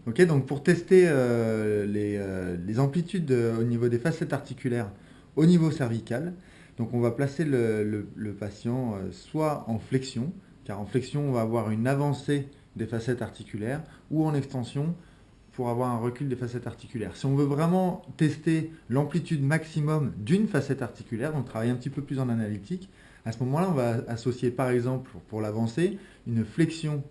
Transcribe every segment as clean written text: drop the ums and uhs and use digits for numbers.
Ok, donc pour tester les amplitudes au niveau des facettes articulaires au niveau cervical, donc on va placer le patient soit en flexion, car en flexion on va avoir une avancée des facettes articulaires, ou en extension pour avoir un recul des facettes articulaires. Si on veut vraiment tester l'amplitude maximum d'une facette articulaire, on travaille un petit peu plus en analytique, à ce moment-là on va associer par exemple pour l'avancée une flexion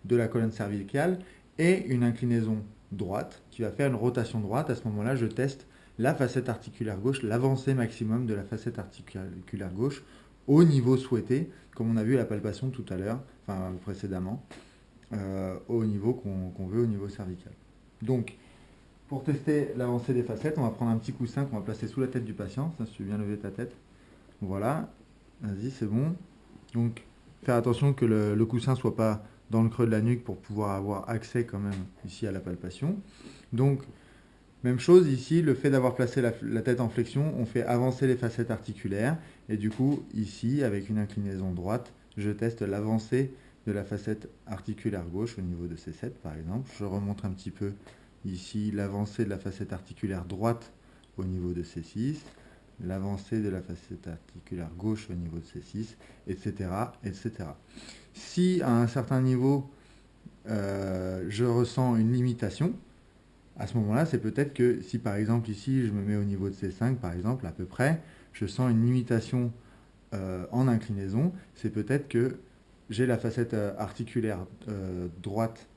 de la colonne cervicale et une inclinaison droite qui va faire une rotation droite. À ce moment-là, je teste la facette articulaire gauche, l'avancée maximum de la facette articulaire gauche au niveau souhaité, comme on a vu à la palpation tout à l'heure, enfin précédemment, au niveau qu'on veut au niveau cervical. Donc, pour tester l'avancée des facettes, on va prendre un petit coussin qu'on va placer sous la tête du patient. Ça, si tu veux bien lever ta tête. Voilà, vas-y, c'est bon. Donc, faire attention que le coussin ne soit pas dans le creux de la nuque pour pouvoir avoir accès quand même ici à la palpation. Donc, même chose ici, le fait d'avoir placé la tête en flexion, on fait avancer les facettes articulaires. Et du coup, ici, avec une inclinaison droite, je teste l'avancée de la facette articulaire gauche au niveau de C7 par exemple. Je remonte un petit peu ici l'avancée de la facette articulaire droite au niveau de C6, l'avancée de la facette articulaire gauche au niveau de C6, etc., etc. Si à un certain niveau, je ressens une limitation, à ce moment-là, c'est peut-être que si par exemple ici, je me mets au niveau de C5 par exemple, à peu près, je sens une limitation en inclinaison, c'est peut-être que j'ai la facette articulaire droite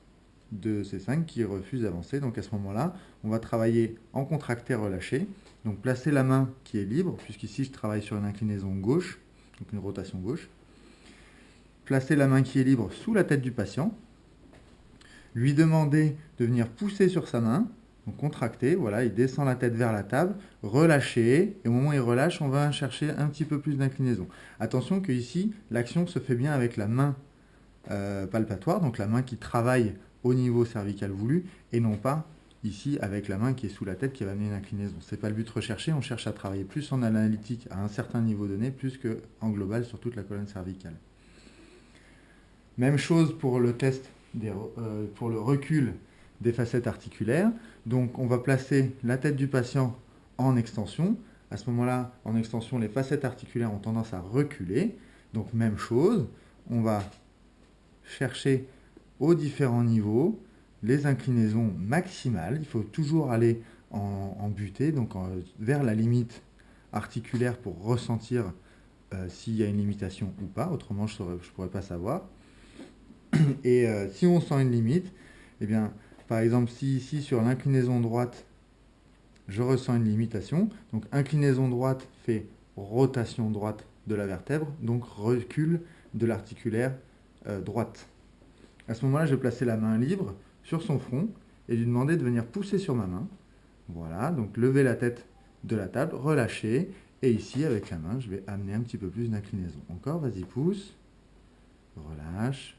de C5 qui refuse d'avancer. Donc à ce moment-là, on va travailler en contracté relâché. Donc placer la main qui est libre, puisqu'ici je travaille sur une inclinaison gauche, donc une rotation gauche. Placer la main qui est libre sous la tête du patient. Lui demander de venir pousser sur sa main, donc contracter, voilà, il descend la tête vers la table, relâcher, et au moment où il relâche, on va chercher un petit peu plus d'inclinaison. Attention que ici, l'action se fait bien avec la main palpatoire, donc la main qui travaille au niveau cervical voulu, et non pas ici avec la main qui est sous la tête qui va amener une inclinaison. Ce n'est pas le but recherché, on cherche à travailler plus en analytique à un certain niveau donné, plus qu'en global sur toute la colonne cervicale. Même chose pour le test, pour le recul des facettes articulaires. Donc on va placer la tête du patient en extension. À ce moment-là, en extension, les facettes articulaires ont tendance à reculer. Donc même chose, on va chercher aux différents niveaux les inclinaisons maximales. Il faut toujours aller en butée, donc vers la limite articulaire pour ressentir s'il y a une limitation ou pas. Autrement, je ne pourrais pas savoir. Et si on sent une limite, eh bien, par exemple, si ici sur l'inclinaison droite, je ressens une limitation, donc inclinaison droite fait rotation droite de la vertèbre, donc recul de l'articulaire droite. À ce moment-là, je vais placer la main libre sur son front et lui demander de venir pousser sur ma main. Voilà, donc lever la tête de la table, relâcher, et ici, avec la main, je vais amener un petit peu plus d'inclinaison. Encore, vas-y, pousse, relâche,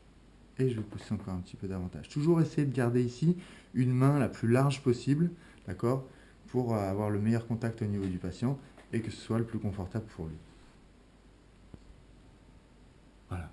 et je vais pousser encore un petit peu davantage. Toujours essayer de garder ici une main la plus large possible, d'accord, pour avoir le meilleur contact au niveau du patient et que ce soit le plus confortable pour lui. Voilà.